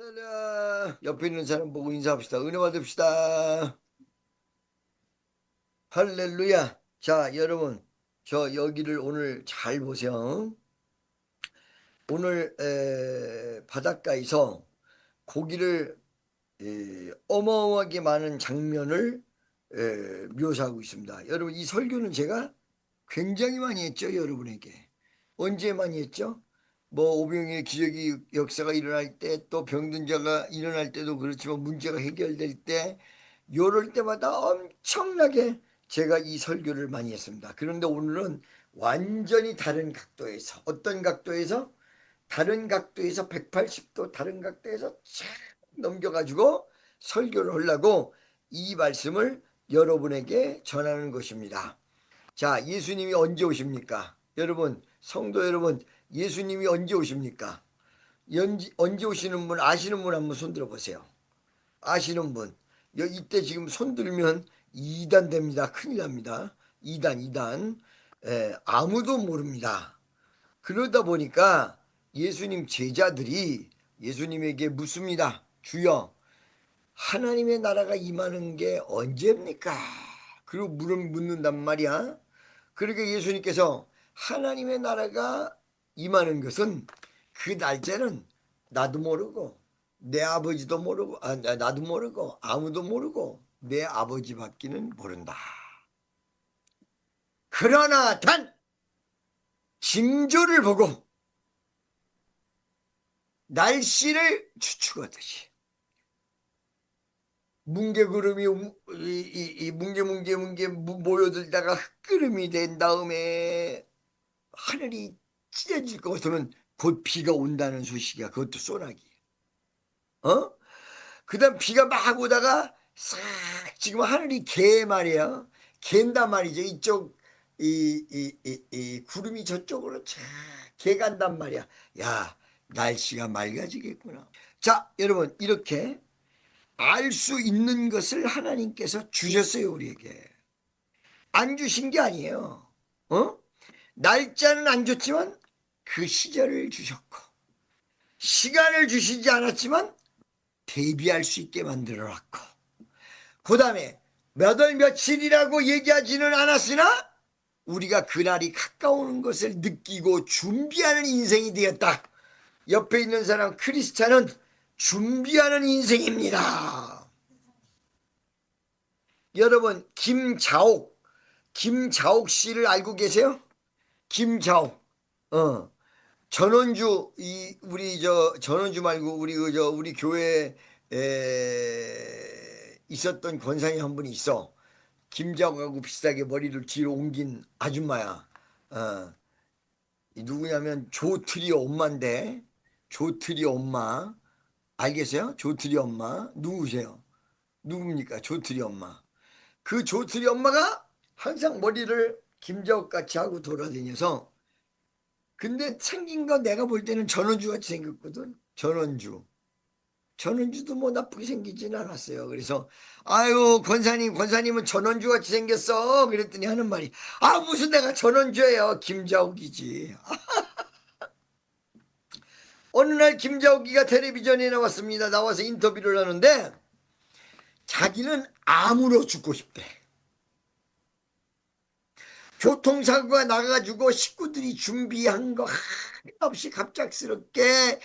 할렐루야. 옆에 있는 사람 보고 인사합시다. 은혜 받읍시다. 할렐루야. 자, 여러분, 저 여기를 오늘 잘 보세요. 오늘 바닷가에서 고기를 어마어마하게 많은 장면을 묘사하고 있습니다. 여러분, 이 설교는 제가 굉장히 많이 했죠, 여러분에게. 언제 많이 했죠? 뭐 오병이의 기적이 역사가 일어날 때, 또 병든 자가 일어날 때도 그렇지만 문제가 해결될 때, 요럴 때마다 엄청나게 제가 이 설교를 많이 했습니다. 그런데 오늘은 완전히 다른 각도에서, 어떤 각도에서? 다른 각도에서 180도 다른 각도에서 쫙 넘겨가지고 설교를 하려고 이 말씀을 여러분에게 전하는 것입니다. 자, 예수님이 언제 오십니까? 여러분, 성도 여러분, 예수님이 언제 오십니까? 언제 오시는 분, 아시는 분 한번 손 들어보세요. 아시는 분. 이때 지금 손 들면 2단 됩니다. 큰일 납니다. 2단. 아무도 모릅니다. 그러다 보니까 예수님 제자들이 예수님에게 묻습니다. 주여, 하나님의 나라가 임하는 게 언제입니까? 그리고 묻는단 말이야. 그러니까 예수님께서 하나님의 나라가 임하는 것은 그 날짜는 나도 모르고 내 아버지도 모르고 나도 모르고 아무도 모르고 내 아버지밖에는 모른다. 그러나 단 징조를 보고 날씨를 추측하듯이 뭉게구름이 뭉게 모여들다가 흑구름이 된 다음에 하늘이 찢어질 것으로는 곧 비가 온다는 소식이야. 그것도 소나기. 어? 그다음 비가 막 오다가 싹 지금 하늘이 개 말이야. 갠단 말이죠. 이쪽 이 구름이 저쪽으로 쫙 개간단 말이야. 야, 날씨가 맑아지겠구나. 자, 여러분 이렇게 알 수 있는 것을 하나님께서 주셨어요, 우리에게. 안 주신 게 아니에요. 어? 날짜는 안 줬지만 그 시절을 주셨고, 시간을 주시지 않았지만 대비할 수 있게 만들어 놨고, 그 다음에 몇 월 며칠이라고 얘기하지는 않았으나 우리가 그날이 가까우는 것을 느끼고 준비하는 인생이 되었다. 옆에 있는 사람 크리스찬은 준비하는 인생입니다. 여러분, 김자옥 씨를 알고 계세요? 김자옥. 전원주 우리 전원주 말고 우리 교회에 있었던 권사님 한 분이 있어. 김자옥하고 비슷하게 머리를 뒤로 옮긴 아줌마야. 어, 누구냐면 조트리 엄마인데, 조트리 엄마 알겠어요? 조트리 엄마 누구세요? 누굽니까? 조트리 엄마. 그 조트리 엄마가 항상 머리를 김자옥 같이 하고 돌아다녀서, 근데 생긴 거 내가 볼 때는 전원주 같이 생겼거든. 전원주도 뭐 나쁘게 생기진 않았어요. 그래서 아유, 권사님은 전원주 같이 생겼어. 그랬더니 하는 말이, 아, 무슨 내가 전원주예요. 김자옥이지. 어느 날 김자옥이가 텔레비전에 나왔습니다. 나와서 인터뷰를 하는데 자기는 암으로 죽고 싶대. 교통사고가 나가지고 식구들이 준비한 거 하나없이 갑작스럽게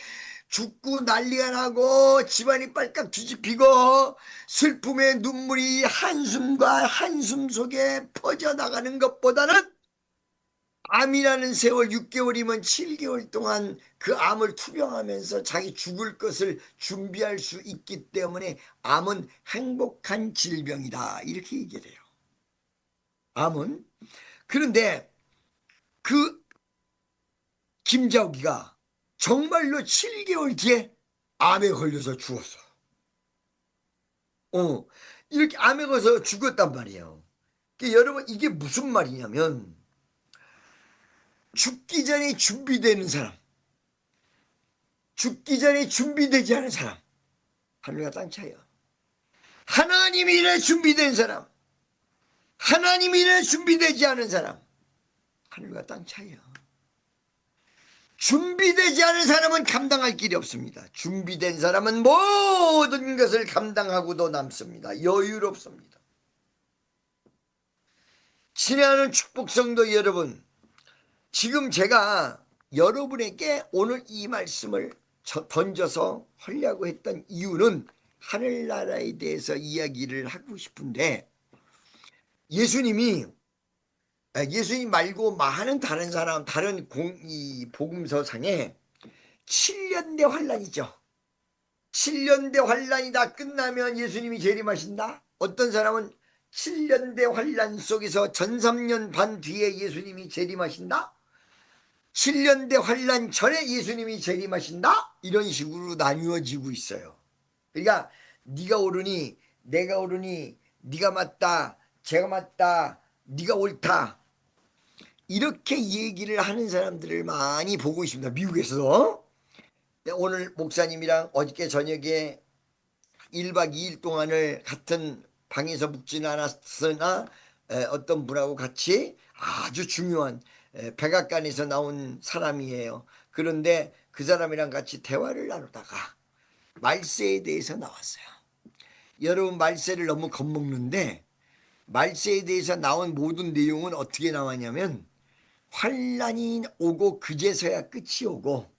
죽고 난리가 나고 집안이 빨딱 뒤집히고 슬픔의 눈물이 한숨과 한숨 속에 퍼져나가는 것보다는 암이라는 세월 6개월이면 7개월 동안 그 암을 투병하면서 자기 죽을 것을 준비할 수 있기 때문에 암은 행복한 질병이다. 이렇게 얘기를 해요. 암은. 그런데 그 김자욱이가 정말로 7개월 뒤에 암에 걸려서 죽었어. 이렇게 암에 걸려서 죽었단 말이에요. 그러니까 여러분, 이게 무슨 말이냐면 죽기 전에 준비되는 사람, 죽기 전에 준비되지 않은 사람, 하늘과 땅 차이야. 하나님 일에 준비된 사람, 하나님 일에 준비되지 않은 사람, 하늘과 땅 차이야. 준비되지 않은 사람은 감당할 길이 없습니다. 준비된 사람은 모든 것을 감당하고도 남습니다. 여유롭습니다. 친애하는 축복성도 여러분, 지금 제가 여러분에게 오늘 이 말씀을 던져서 하려고 했던 이유는 하늘나라에 대해서 이야기를 하고 싶은데, 예수님 말고 많은 다른 사람, 다른 이 복음서상에 7년대 환란이죠. 7년대 환란이 다 끝나면 예수님이 재림하신다. 어떤 사람은 7년대 환란 속에서 전삼년 반 뒤에 예수님이 재림하신다. 7년대 환란 전에 예수님이 재림하신다. 이런 식으로 나뉘어지고 있어요. 그러니까 네가 옳으니 내가 옳으니 네가 맞다 제가 맞다 네가 옳다, 이렇게 얘기를 하는 사람들을 많이 보고 있습니다. 미국에서도. 오늘 목사님이랑 어저께 저녁에 1박 2일 동안을 같은 방에서 묵지는 않았으나 어떤 분하고 같이 아주 중요한 백악관에서 나온 사람이에요. 그런데 그 사람이랑 같이 대화를 나누다가 말세에 대해서 나왔어요. 여러분, 말세를 너무 겁먹는데 말세에 대해서 나온 모든 내용은 어떻게 나왔냐면, 환란이 오고 그제서야 끝이 오고,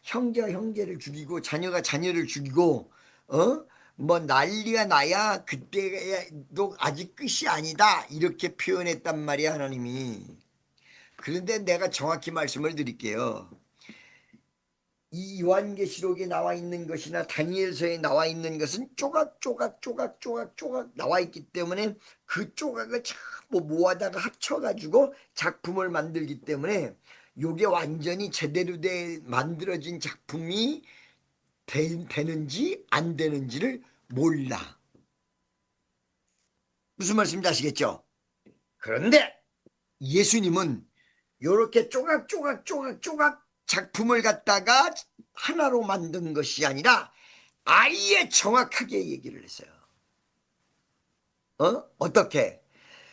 형제가 형제를 죽이고 자녀가 자녀를 죽이고, 뭐 난리가 나야 그때도 아직 끝이 아니다, 이렇게 표현했단 말이야 하나님이. 그런데 내가 정확히 말씀을 드릴게요. 이 요한계시록에 나와 있는 것이나 다니엘서에 나와 있는 것은 조각 나와 있기 때문에 그 조각을 전부 모아다가 합쳐가지고 작품을 만들기 때문에 요게 완전히 제대로 만들어진 작품이 되는지 안 되는지를 몰라. 무슨 말씀인지 아시겠죠? 그런데 예수님은 요렇게 조각 작품을 갖다가 하나로 만든 것이 아니라 아예 정확하게 얘기를 했어요. 어떻게?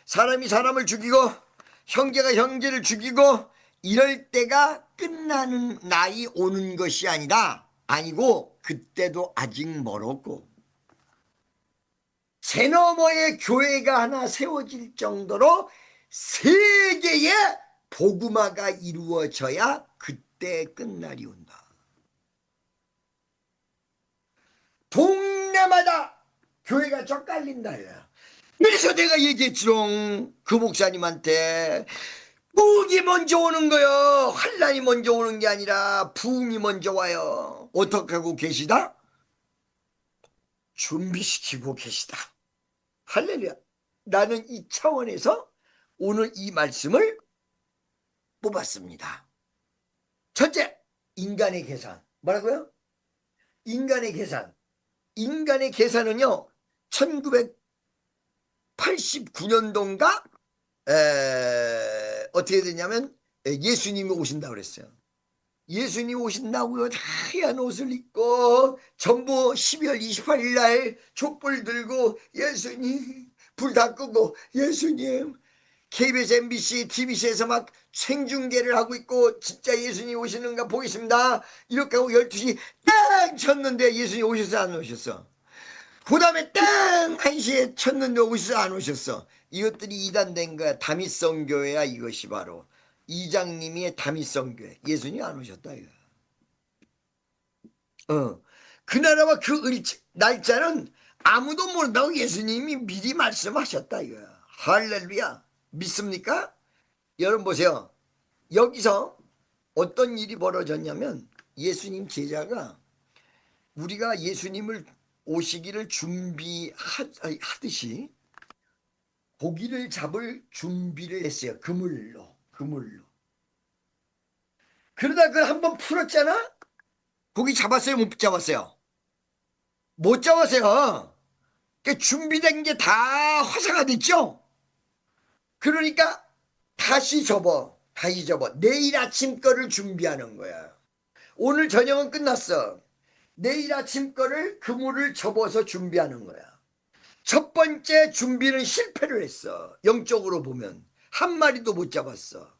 사람이 사람을 죽이고 형제가 형제를 죽이고 이럴 때가 끝나는 날이 오는 것이 아니고 그때도 아직 멀었고, 새 너머의 교회가 하나 세워질 정도로 세계의 복음화가 이루어져야 그때 끝날이 온다. 동네마다 교회가 쫙 깔린다. 그래서 내가 얘기했지롱, 그 목사님한테. 부흥이 먼저 오는 거요. 환란이 먼저 오는 게 아니라 부흥이 먼저 와요. 어떻게 하고 계시다? 준비시키고 계시다. 할렐루야. 나는 이 차원에서 오늘 이 말씀을 뽑았습니다. 첫째, 인간의 계산. 뭐라고요? 인간의 계산. 인간의 계산은요, 1989년도인가 어떻게 되냐면 예수님이 오신다고 그랬어요. 예수님이 오신다고요. 하얀 옷을 입고 전부 12월 28일 날 촛불 들고 예수님, 불 다 끄고 예수님, KBS, MBC, TBC에서 막 생중계를 하고 있고 진짜 예수님 오시는가 보겠습니다. 이렇게 하고 12시 딱 쳤는데 예수님 오셨어 안 오셨어? 그 다음에 딱 1시에 쳤는데 오셨어 안 오셨어? 이것들이 이단된 거야. 다미성 교회야. 이것이 바로 이장님의 다미성 교회. 예수님 안 오셨다 이거. 그 나라와 그 날짜는 아무도 모른다고 예수님이 미리 말씀하셨다 이거야. 할렐루야. 믿습니까? 여러분 보세요. 여기서 어떤 일이 벌어졌냐면, 예수님 제자가 우리가 예수님을 오시기를 준비하듯이 고기를 잡을 준비를 했어요. 그물로. 그러다 그걸 한번 풀었잖아? 고기 잡았어요? 못 잡았어요? 못 잡았어요. 그러니까 준비된 게 다 화사가 됐죠? 그러니까 다시 접어. 내일 아침 거를 준비하는 거야. 오늘 저녁은 끝났어. 내일 아침 거를 그물을 접어서 준비하는 거야. 첫 번째 준비는 실패를 했어. 영적으로 보면 한 마리도 못 잡았어.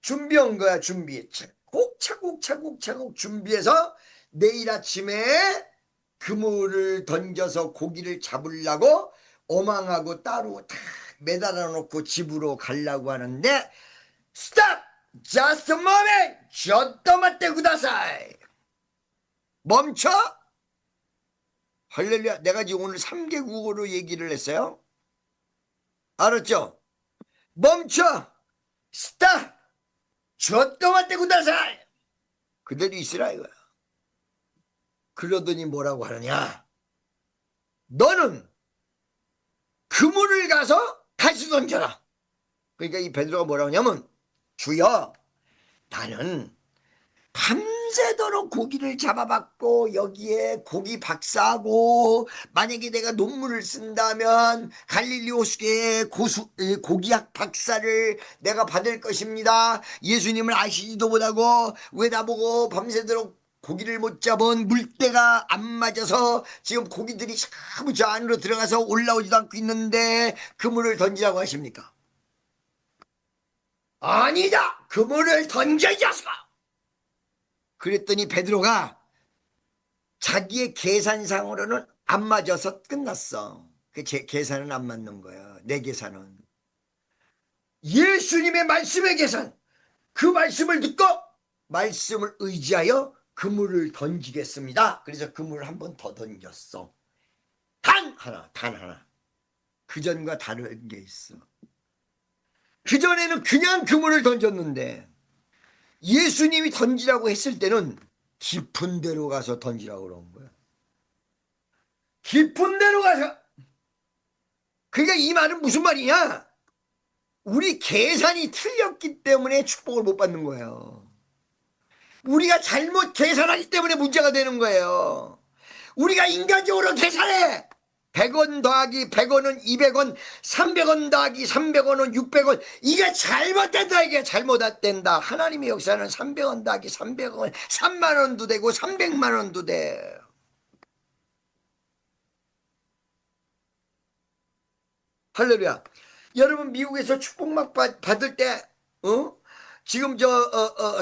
준비한 거야. 준비. 꼭 차곡차곡 준비해서 내일 아침에 그물을 던져서 고기를 잡으려고 어망하고 따로 다 매달아 놓고 집으로 가려고 하는데 Stop! Just a moment! ちょっと待ってください! 멈춰! 할렐루야. 내가 지금 오늘 3개국어로 얘기를 했어요. 알았죠? 멈춰! Stop! ちょっと待ってください! 그대로 있으라 이거야. 그러더니 뭐라고 하느냐? 너는 그물을 가서 다시 던져라. 그러니까 이 베드로가 뭐라고 하냐면 주여 나는 밤새도록 고기를 잡아봤고 여기에 고기 박사하고 만약에 내가 논문을 쓴다면 갈릴리 호수계의 고기학 박사를 내가 받을 것입니다. 예수님을 아시지도 못하고 왜 나보고 밤새도록 고기를 못 잡은 물때가 안 맞아서 지금 고기들이 자꾸 저 안으로 들어가서 올라오지도 않고 있는데 그물을 던지라고 하십니까? 아니다. 그물을 던져 이 자식아. 그랬더니 베드로가 자기의 계산상으로는 안 맞아서 끝났어. 제 계산은 안 맞는 거야. 내 계산은. 예수님의 말씀의 계산. 그 말씀을 듣고 말씀을 의지하여 그물을 던지겠습니다. 그래서 그물을 한 번 더 던졌어. 단 하나. 그전과 다른 게 있어. 그전에는 그냥 그물을 던졌는데 예수님이 던지라고 했을 때는 깊은 데로 가서 던지라고 그런 거야. 깊은 데로 가서. 그러니까 이 말은 무슨 말이냐? 우리 계산이 틀렸기 때문에 축복을 못 받는 거예요. 우리가 잘못 계산하기 때문에 문제가 되는 거예요. 우리가 인간적으로 계산해. 100원 더하기 100원은 200원, 300원 더하기 300원은 600원. 이게 잘못된다. 이게 잘못된다. 하나님의 역사는 300원 더하기 300원, 3만 원도 되고 300만 원도 돼. 할렐루야. 여러분 미국에서 축복막 받을 때 지금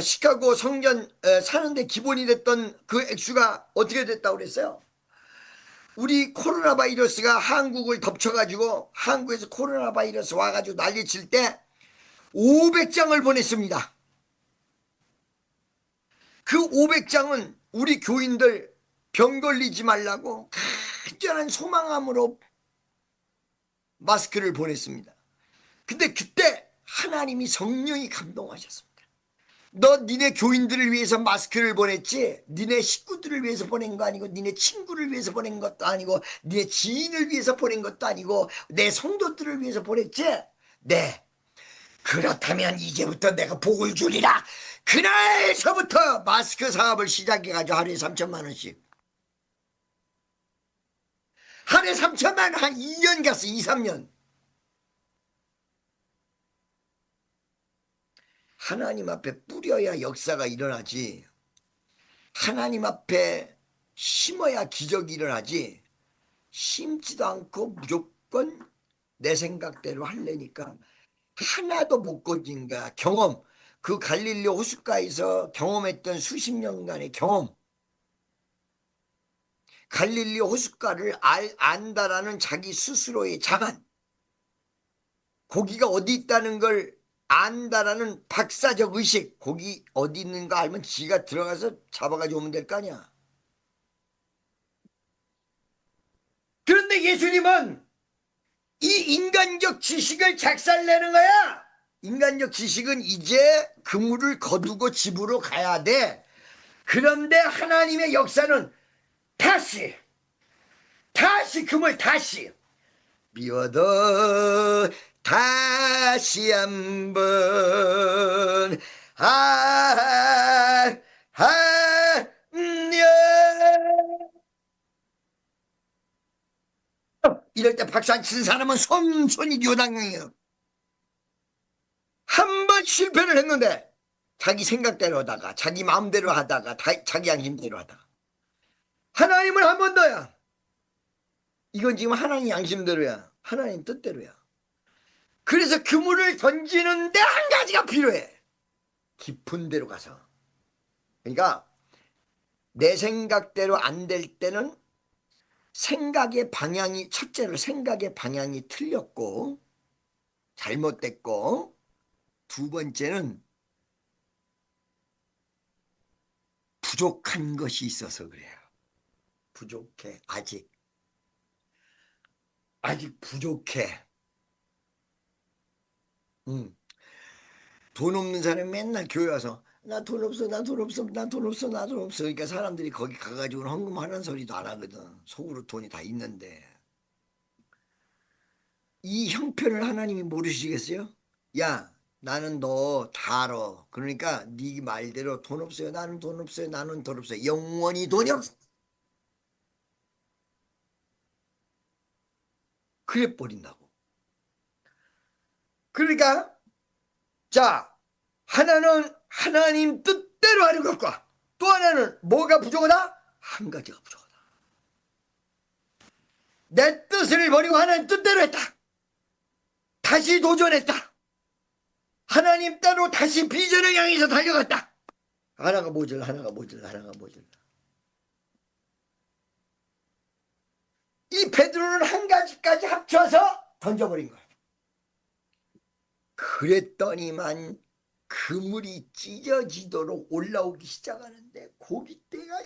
시카고 성전 사는데 기본이 됐던 그 액수가 어떻게 됐다고 그랬어요? 우리 코로나 바이러스가 한국을 덮쳐가지고 한국에서 코로나 바이러스 와가지고 난리칠 때 500장을 보냈습니다. 그 500장은 우리 교인들 병 걸리지 말라고 간절한 소망함으로 마스크를 보냈습니다. 근데 그때 하나님이 성령이 감동하셨습니다. 너 니네 교인들을 위해서 마스크를 보냈지 니네 식구들을 위해서 보낸 거 아니고 니네 친구를 위해서 보낸 것도 아니고 니네 지인을 위해서 보낸 것도 아니고 내 성도들을 위해서 보냈지? 네. 그렇다면 이제부터 내가 복을 주리라. 그날서부터 마스크 사업을 시작해가지고 하루에 3천만 원씩. 하루에 3천만 원 한 2년 갔어. 2, 3년. 하나님 앞에 뿌려야 역사가 일어나지. 하나님 앞에 심어야 기적이 일어나지. 심지도 않고 무조건 내 생각대로 하려니까 하나도 못 건진 거야. 경험. 그 갈릴리 호숫가에서 경험했던 수십 년간의 경험. 갈릴리 호숫가를 안다라는 자기 스스로의 자만. 고기가 어디 있다는 걸 안다라는 박사적 의식. 고기 어디 있는가 알면 지가 들어가서 잡아가지고 오면 될 거 아니야. 그런데 예수님은 이 인간적 지식을 작살내는 거야. 인간적 지식은 이제 그물을 거두고 집으로 가야 돼. 그런데 하나님의 역사는 다시 그물 다시 미워도 다시 한번 이럴 때 박수 안 치는 사람은 손이 요당이에요. 한 번 실패를 했는데 자기 생각대로 하다가 자기 마음대로 하다가 자기 양심대로 하다가 하나님을 한 번 더야. 이건 지금 하나님 양심대로야. 하나님 뜻대로야. 그래서 그물을 던지는데 한 가지가 필요해. 깊은 데로 가서 그러니까 내 생각대로 안 될 때는 생각의 방향이, 첫째로 생각의 방향이 틀렸고 잘못됐고, 두 번째는 부족한 것이 있어서 그래요. 부족해. 아직 부족해. 돈 없는 사람이 맨날 교회 와서 나 돈 없어, 나 돈 없어, 나 돈 없어, 나 돈 없어. 그러니까 사람들이 거기 가가지고는 헌금하는 소리도 안 하거든. 속으로 돈이 다 있는데. 이 형편을 하나님이 모르시겠어요? 야, 나는 너 다 알아. 그러니까 네 말대로 돈 없어요. 나는 돈 없어요. 나는 돈 없어요. 영원히 돈이 없어. 그래 버린다고. 그러니까 자, 하나는 하나님 뜻대로 하는 것과 또 하나는 뭐가 부족하다? 한 가지가 부족하다. 내 뜻을 버리고 하나님 뜻대로 했다. 다시 도전했다. 하나님 따로 다시 비전을 향해서 달려갔다. 하나가 모자라, 하나가 모자라, 하나가 모자라. 이 베드로는 한 가지까지 합쳐서 던져버린 거야. 그랬더니만 그물이 찢어지도록 올라오기 시작하는데 고깃대가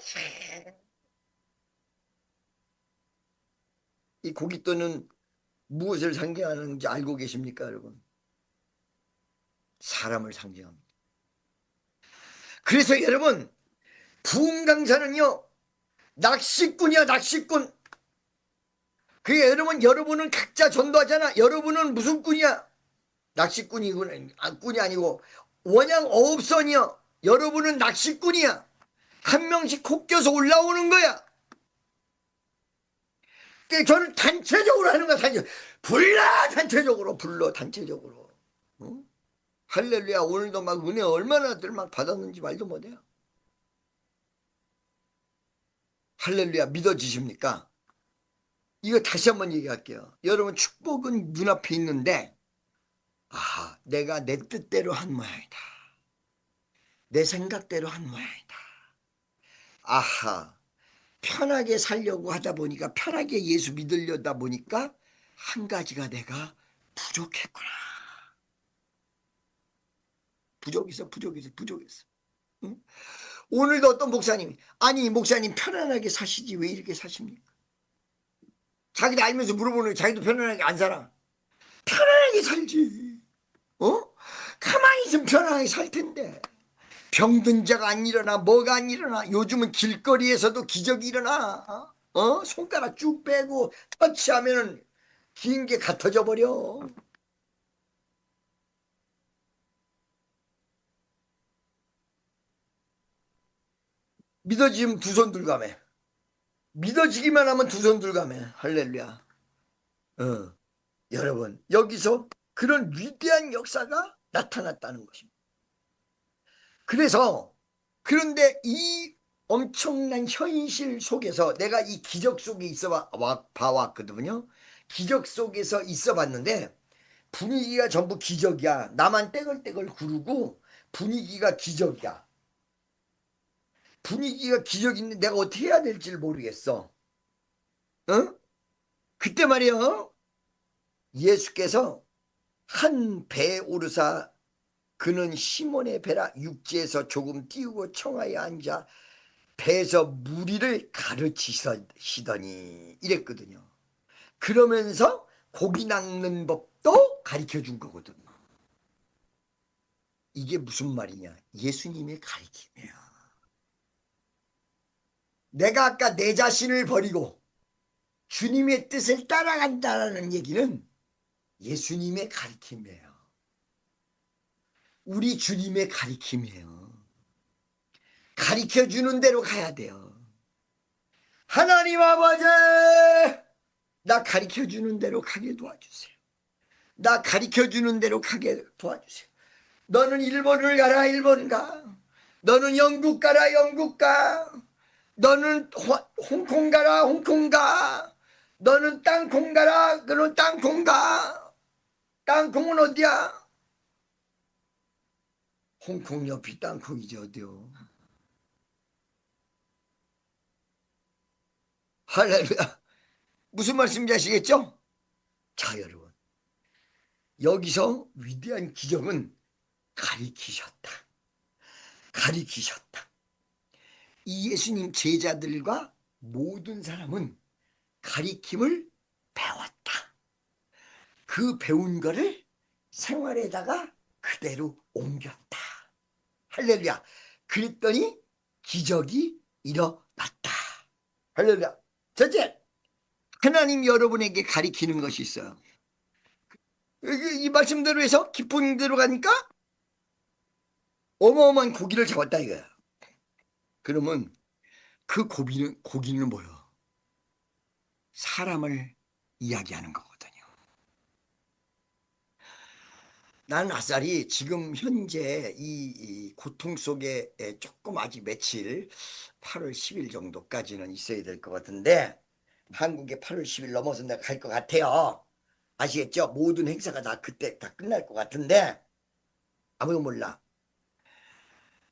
이 고깃대는 무엇을 상징하는지 알고 계십니까, 여러분? 사람을 상징합니다. 그래서 여러분, 부흥 강사는요, 낚시꾼이야, 낚시꾼. 그게 여러분은 각자 전도하잖아. 여러분은 무슨 꾼이야? 낚시꾼이구나. 꾼이 아니고 원양 어업선이야. 여러분은 낚시꾼이야. 한 명씩 콕 껴서 올라오는 거야. 저는 단체적으로 하는 거야. 단체적으로 불러 단체적으로. 응? 할렐루야. 오늘도 막 은혜 얼마나들 막 받았는지 말도 못해요. 할렐루야. 믿어지십니까? 이거 다시 한번 얘기할게요. 여러분, 축복은 눈앞에 있는데 내가 내 뜻대로 한 모양이다. 내 생각대로 한 모양이다. 편하게 살려고 하다 보니까, 편하게 예수 믿으려다 보니까 한 가지가 내가 부족했구나. 부족했어. 응? 오늘도 어떤 목사님이, 아니 목사님 편안하게 사시지 왜 이렇게 사십니까? 자기도 알면서 물어보는, 자기도 편안하게 안 살아. 편안하게 살지. 가만히 있으면 편안하게 살 텐데. 병든 자가 안 일어나, 뭐가 안 일어나. 요즘은 길거리에서도 기적이 일어나. 손가락 쭉 빼고 터치하면은 긴 게 같아져 버려. 믿어지면 두 손 들가매. 믿어지기만 하면 두 손 들가매. 할렐루야. 여러분, 여기서 그런 위대한 역사가 나타났다는 것입니다. 그런데 이 엄청난 현실 속에서 내가 이 기적 속에 있어 봐왔거든요. 기적 속에서 있어 봤는데 분위기가 전부 기적이야. 나만 떼글떼글 구르고 분위기가 기적이야. 분위기가 기적인데 내가 어떻게 해야 될지 모르겠어. 그때 말이요. 예수께서 한 배에 오르사 그는 시몬의 배라 육지에서 조금 띄우고 청하에 앉아 배에서 무리를 가르치시더니 이랬거든요. 그러면서 고기 낚는 법도 가르쳐 준 거거든요. 이게 무슨 말이냐? 예수님의 가르침이에요. 내가 아까 내 자신을 버리고 주님의 뜻을 따라간다는 얘기는 예수님의 가르침이에요. 우리 주님의 가르침이에요. 가르쳐 주는 대로 가야 돼요. 하나님 아버지, 나 가르쳐 주는 대로 가게 도와주세요. 나 가르쳐 주는 대로 가게 도와주세요. 너는 일본을 가라, 일본 가. 너는 영국 가라, 영국 가. 너는 홍콩 가라, 홍콩 가. 너는 땅콩 가라, 너는 땅콩 가. 땅콩은 어디야? 홍콩 옆이 땅콩이지 어디요? 할렐루야. 무슨 말씀인지 아시겠죠? 자, 여러분. 여기서 위대한 기적은 가리키셨다. 가리키셨다. 이 예수님 제자들과 모든 사람은 가리킴을 배웠다. 그 배운 거를 생활에다가 그대로 옮겼다. 할렐루야. 그랬더니 기적이 일어났다. 할렐루야. 첫째, 하나님 여러분에게 가리키는 것이 있어요. 이 말씀대로 해서 기쁜 대로 가니까 어마어마한 고기를 잡았다 이거야. 그러면 그 고기는 뭐예요? 사람을 이야기하는 거거든요. 나는 아싸리 지금 현재 이 고통 속에 조금 아직 며칠 8월 10일 정도까지는 있어야 될 것 같은데 한국에 8월 10일 넘어서 내가 갈 것 같아요. 아시겠죠? 모든 행사가 다 그때 다 끝날 것 같은데 아무도 몰라.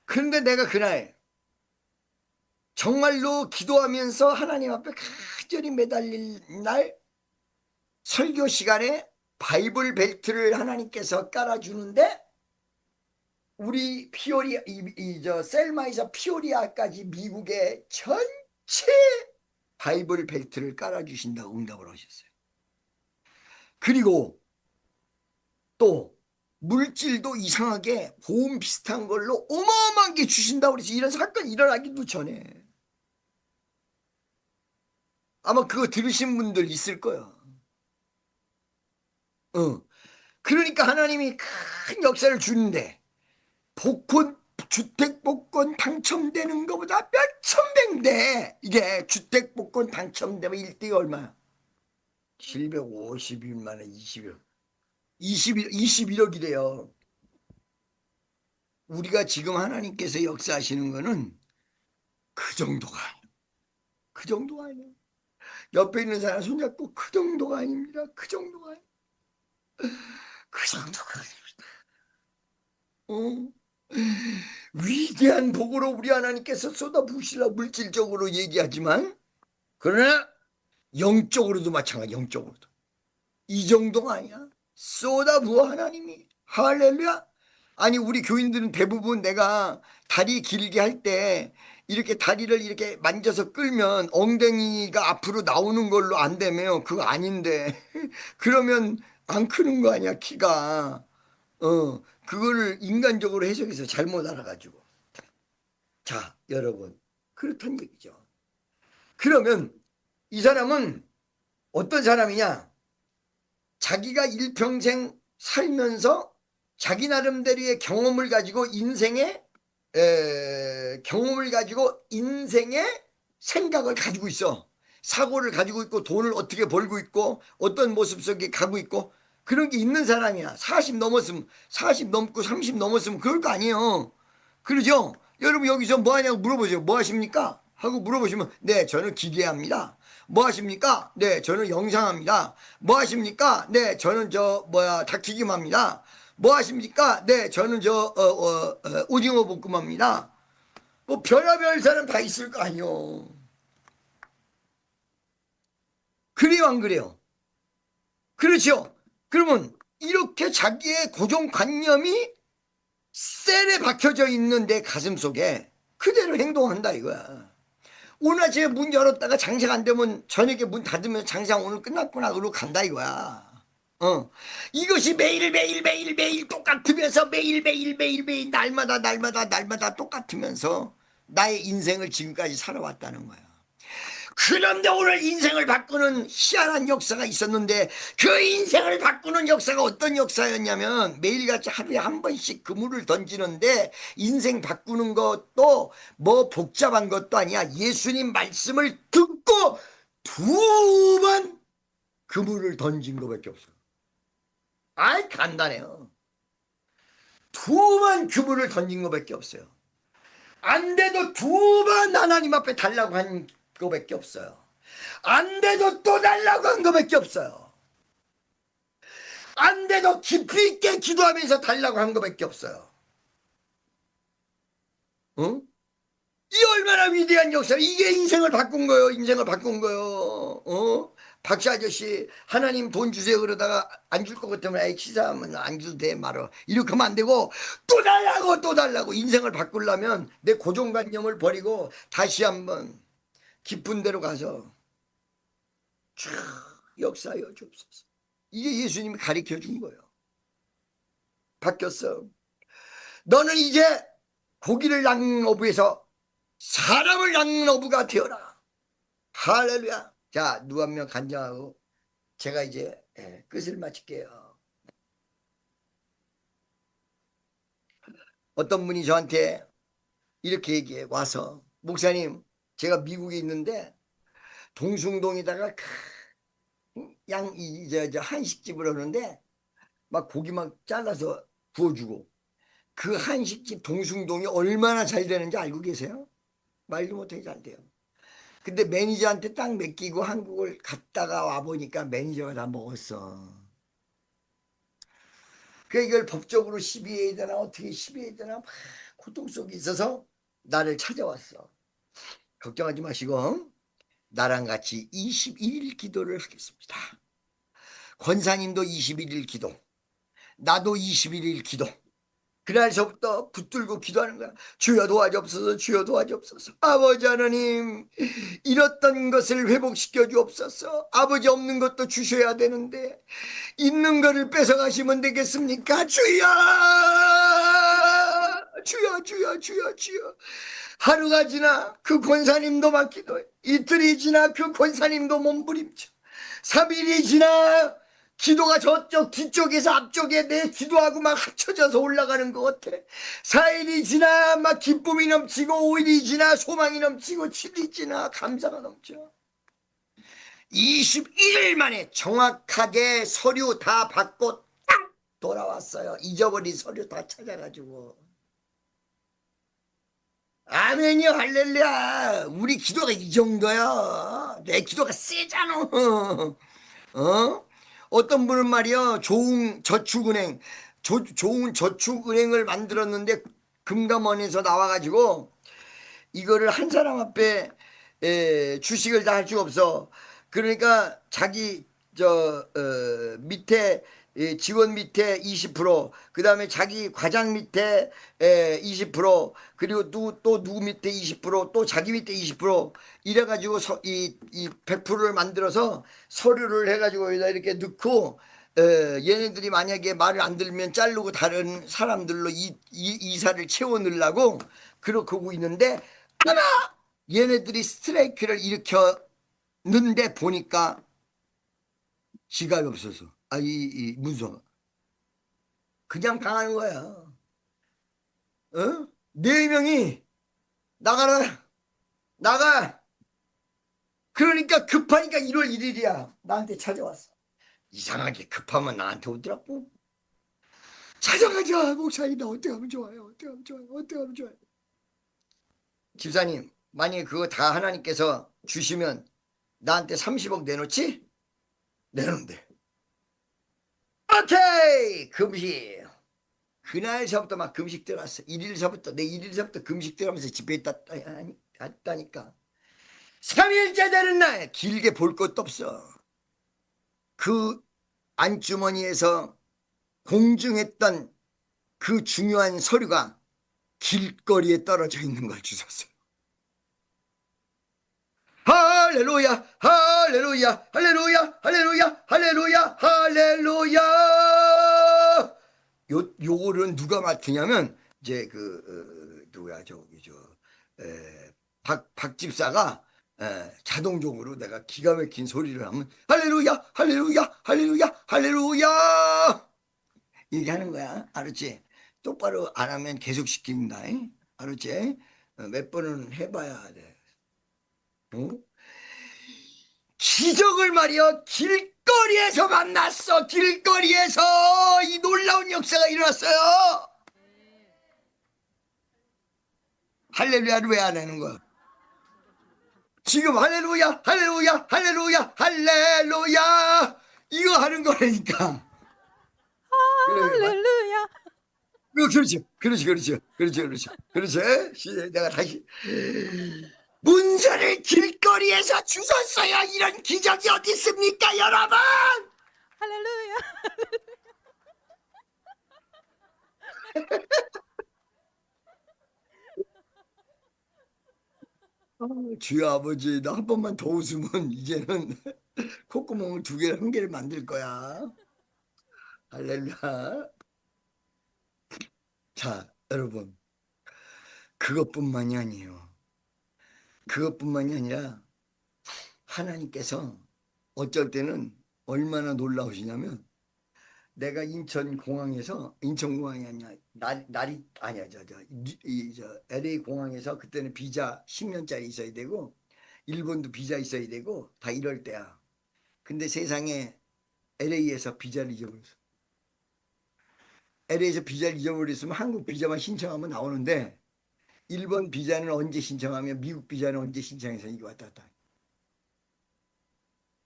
그런데 내가 그날 정말로 기도하면서 하나님 앞에 간절히 매달릴 날 설교 시간에 바이블 벨트를 하나님께서 깔아주는데 우리 피오리아 저 셀마에서 피오리아까지 미국의 전체 바이블 벨트를 깔아주신다고 응답을 하셨어요. 그리고 또 물질도 이상하게 보험 비슷한 걸로 어마어마한 게 주신다고 그래서 이런 사건이 일어나기도 전에 아마 그거 들으신 분들 있을 거야. 그러니까 하나님이 큰 역사를 주는데 복권 주택 복권 당첨되는 것보다 몇천 배인데 이게 주택 복권 당첨되면 1등이 얼마야? 750일 만에 21억. 21억이래요. 우리가 지금 하나님께서 역사하시는 거는 그 정도가 아니에요. 그 정도가 아니에요. 옆에 있는 사람 손잡고 그 정도가 아닙니다. 그 정도가 아니에요. 그 정도가 아닙니다. 위대한 복으로 우리 하나님께서 쏟아부으시라 물질적으로 얘기하지만 그러나 영적으로도 마찬가지. 영적으로도 이 정도가 아니야. 쏟아부어 하나님이. 할렐루야. 아니 우리 교인들은 대부분 내가 다리 길게 할 때 이렇게 다리를 이렇게 만져서 끌면 엉덩이가 앞으로 나오는 걸로 안 되면 그거 아닌데 그러면 안 크는 거 아니야 키가. 그거를 인간적으로 해석해서 잘못 알아가지고. 자, 여러분. 그렇단 얘기죠. 그러면 이 사람은 어떤 사람이냐? 자기가 일평생 살면서 자기 나름대로의 경험을 가지고 경험을 가지고 인생의 생각을 가지고 있어. 사고를 가지고 있고 돈을 어떻게 벌고 있고 어떤 모습 속에 가고 있고 그런 게 있는 사람이야. 40 넘었으면 40 넘고 30 넘었으면 그럴 거 아니에요. 그러죠? 여러분 여기서 뭐 하냐고 물어보세요. 뭐 하십니까? 하고 물어보시면 네 저는 기계합니다. 뭐 하십니까? 네 저는 영상합니다. 뭐 하십니까? 네 저는 닭튀김 합니다. 뭐 하십니까? 네 저는 오징어 볶음합니다. 뭐 별의별 사람 다 있을 거 아니요. 그래요 안 그래요? 그렇죠? 그러면 이렇게 자기의 고정관념이 셀에 박혀져 있는 내 가슴 속에 그대로 행동한다 이거야. 오늘 아침에 문 열었다가 장사가 안 되면 저녁에 문 닫으면 장사 오늘 끝났구나 그러고 간다 이거야. 이것이 매일 똑같으면서 매일 날마다 똑같으면서 나의 인생을 지금까지 살아왔다는 거야. 그런데 오늘 인생을 바꾸는 희한한 역사가 있었는데 그 인생을 바꾸는 역사가 어떤 역사였냐면 매일같이 하루에 한 번씩 그물을 던지는데 인생 바꾸는 것도 뭐 복잡한 것도 아니야. 예수님 말씀을 듣고 두 번 그물을 던진 것밖에 없어. 아이 간단해요. 두 번 그물을 던진 것밖에 없어요. 안 돼도 두 번 하나님 앞에 달라고 한 것밖에 없어요. 안 돼도 또 달라고 한 것밖에 없어요. 안 돼도 깊이 있게 기도하면서 달라고 한 것밖에 없어요. 응? 이 얼마나 위대한 역사. 이게 인생을 바꾼 거예요. 인생을 바꾼 거예요. 박씨 아저씨 하나님 돈 주세요 그러다가 안 줄 것 같으면 에이 치사하면 안 줘도 돼 말어. 이렇게 하면 안 되고 또 달라고 또 달라고. 인생을 바꾸려면 내 고정관념을 버리고 다시 한번 깊은 데로 가서 쫙 역사하여 주옵소서. 이게 예수님이 가르쳐 준 거예요. 바뀌었어. 너는 이제 고기를 낚는 어부에서 사람을 낚는 어부가 되어라. 할렐루야. 자, 누구 한 명 간증하고 제가 이제 끝을 마칠게요. 어떤 분이 저한테 이렇게 얘기해 와서 목사님 제가 미국에 있는데 동숭동에다가 저 한식집을 하는데 막 고기 막 잘라서 구워주고 그 한식집 동숭동이 얼마나 잘 되는지 알고 계세요? 말도 못하게 잘 돼요. 근데 매니저한테 딱 맡기고 한국을 갔다가 와보니까 매니저가 다 먹었어. 그 이걸 법적으로 시비해야 되나 어떻게 시비해야 되나 막 고통 속에 있어서 나를 찾아왔어. 걱정하지 마시고 나랑 같이 21일 기도를 하겠습니다. 권사님도 21일 기도, 나도 21일 기도. 그날서부터 붙들고 기도하는 거야. 주여 도와주옵소서, 주여 도와주옵소서. 아버지 하나님, 잃었던 것을 회복시켜 주옵소서. 아버지 없는 것도 주셔야 되는데 있는 거를 뺏어가시면 되겠습니까? 주여, 주여, 주여, 주여, 주여. 하루가 지나 그 권사님도 막 기도해. 이틀이 지나 그 권사님도 몸부림쳐. 3일이 지나 기도가 저쪽 뒤쪽에서 앞쪽에 내 기도하고 막 합쳐져서 올라가는 것 같아. 4일이 지나 막 기쁨이 넘치고 5일이 지나 소망이 넘치고 7일이 지나 감사가 넘쳐. 21일 만에 정확하게 서류 다 받고 딱 돌아왔어요. 잊어버린 서류 다 찾아가지고. 아멘이요 할렐루야. 우리 기도가 이 정도야. 내 기도가 세잖아. 어떤 분은 말이요 좋은 저축은행 좋은 저축은행을 만들었는데 금감원에서 나와가지고 이거를 한 사람 앞에 주식을 다 할 수가 없어. 그러니까 자기 밑에 직원 밑에 20%, 그 다음에 자기 과장 밑에 20%, 그리고 또 누구 밑에 20%, 또 자기 밑에 20% 이래가지고 이 100%를 만들어서 서류를 해가지고 여기다 이렇게 넣고 얘네들이 만약에 말을 안 들으면 자르고 다른 사람들로 이사를 채워 넣으려고 그렇게 하고 있는데 하나 얘네들이 스트라이크를 일으켰는데 보니까 지갑이 없어서 이 문서가 그냥 당하는 거야. 어? 4명이 나가라 나가. 그러니까 급하니까 1월 1일이야 나한테 찾아왔어. 이상하게 급하면 나한테 오더라고. 찾아가자 목사님 나 어떻게 하면 좋아요 어떻게 하면 좋아요 어떻게 하면 좋아요. 집사님 만약에 그거 다 하나님께서 주시면 나한테 30억 내놓지? 내놓는데 오케이 금식. 그날서부터 막 금식 들어갔어. 1일서부터 내 1일서부터 금식 들어가면서 집에 갔다니까 3일째 되는 날 길게 볼 것도 없어. 그 안주머니에서 공증했던 그 중요한 서류가 길거리에 떨어져 있는 걸 주셨어요. 할렐루야 할렐루야 할렐루야 할렐루야 할렐루야 할렐루야. 요거는 누가 맡으냐면 이제 누구야 저기 박 집사가 자동적으로 내가 기가 막힌 소리를 하면 할렐루야 할렐루야 할렐루야 할렐루야 이렇게 하는 거야. 알았지? 똑바로 안 하면 계속 시킨다. 알았지? 몇 번은 해봐야 돼. 기적을 말이야 길거리에서 만났어. 길거리에서 이 놀라운 역사가 일어났어요. 할렐루야를 왜 안 하는 거야? 지금 할렐루야 할렐루야 할렐루야 할렐루야 이거 하는 거라니까. 할렐루야. 그렇지, 그렇지, 그렇지, 그렇지, 그렇지, 그렇지. 내가 다시 문서를 길거리에서 주웠어요. 이런 기적이 어디 있습니까, 여러분? 할렐루야. 주여 아버지, 나 한 번만 더 웃으면 이제는 콧구멍을 두 개를 한 개를 만들 거야. 할렐루야. 자, 여러분, 그것뿐만이 아니에요. 그것뿐만이 아니라 하나님께서 어쩔 때는 얼마나 놀라우시냐면, 내가 인천공항이 아니야. 날이 아니야. 저 LA 공항에서 그때는 비자 10년짜리 있어야 되고, 일본도 비자 있어야 되고, 다 이럴 때야. 근데 세상에 LA에서 비자를 잊어버렸어. LA에서 비자를 잊어버렸으면 한국 비자만 신청하면 나오는데, 일본 비자는 언제 신청하면 미국 비자는 언제 신청해서 이게 왔다 갔다.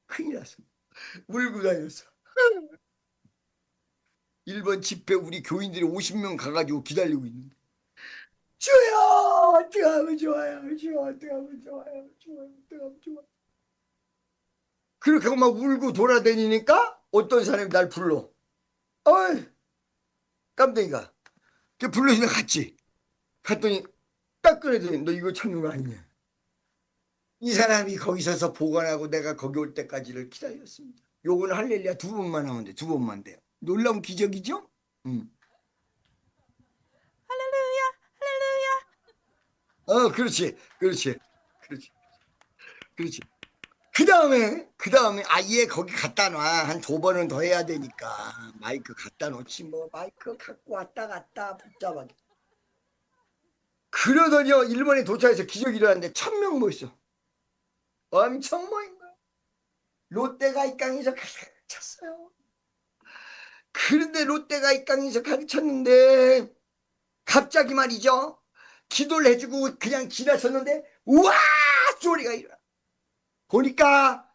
큰일 났어. 울고 다녔어. 일본 집회 우리 교인들이 50명 가가지고 기다리고 있는데. 주여! 어떻게 하면 좋아요? 주여, 어떻게 하면 좋아요? 주여, 어떻게 하면 좋아요? 그렇게 막 울고 돌아다니니까 어떤 사람이 날 불러. 어이, 깜댕이가. 걔 불러주면 갔지. 갔더니 딱 그래더니 너 이거 찾는 거 아니냐? 이 사람이 거기 서서 보관하고 내가 거기 올 때까지를 기다렸습니다. 요거는 할렐루야 두 번만 하면 돼. 두 번만 돼요. 놀라운 기적이죠? 응. 할렐루야. 할렐루야. 그렇지. 그렇지. 그렇지. 그렇지. 그 다음에 아예 거기 갖다 놔. 한 두 번은 더 해야 되니까. 마이크 갖다 놓지 뭐. 마이크 갖고 왔다 갔다 복잡하게. 그러더니요, 일본에 도착해서 기적이 일어났는데 1000명 모였어. 엄청 모인 거야. 롯데가이강에서 가득 찼어요. 그런데 롯데가이강에서 가득 찼는데 갑자기 말이죠. 기도를 해주고 그냥 지나쳤는데 우와 소리가 일어나. 보니까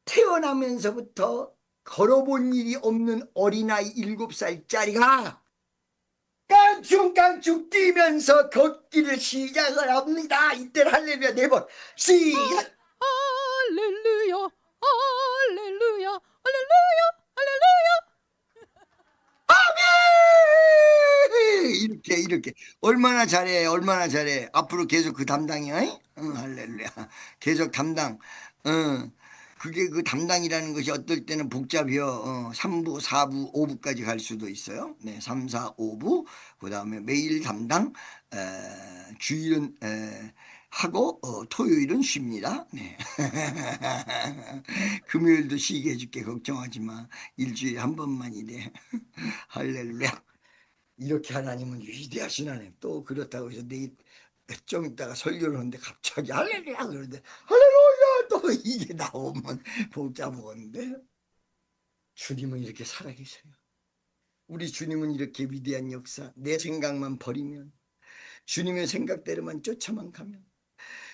태어나면서부터 걸어본 일이 없는 어린아이 7살짜리가 깡충깡충 뛰면서 걷기를 시작을 합니다. 이때 할렐루야 4번 시작. 할렐루야. 할렐루야. 할렐루야. 할렐루야. 이렇게 얼마나 잘해, 얼마나 잘해. 앞으로 계속 그 담당이야. 응, 할렐루야. 계속 담당. 그게 그 담당이라는 것이 어떨 때는 복잡해요. 3부, 4부, 5부까지 갈 수도 있어요. 네, 3, 4, 5부. 그다음에 매일 담당. 주일은 하고 토요일은 쉽니다. 네. 금요일도 쉬게 해줄게. 걱정하지 마. 일주일에 한 번만이래. 할렐루야. 이렇게 하나님은 위대하신 하나님. 또 그렇다고 해서 내일 좀 있다가 설교를 하는데 갑자기 할렐루야 그러는데 할렐루야 또 이게 나오면 복잡한데 주님은 이렇게 살아계세요. 우리 주님은 이렇게 위대한 역사. 내 생각만 버리면, 주님의 생각대로만 쫓아만 가면,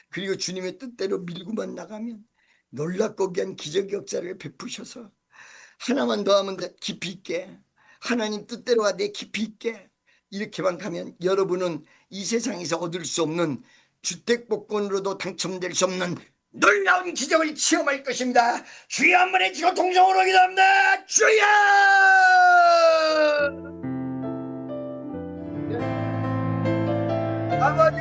그리고 주님의 뜻대로 밀고만 나가면 놀랍고 귀한 기적 역사를 베푸셔서 하나만 더 하면 깊이 있게, 하나님 뜻대로와 내 깊이 있게 이렇게만 가면 여러분은 이 세상에서 얻을 수 없는 주택복권으로도 당첨될 수 없는 놀라운 기적을 체험할 것입니다. 주여 한번 해주고 동성으로 기도합니다. 주여! 아버지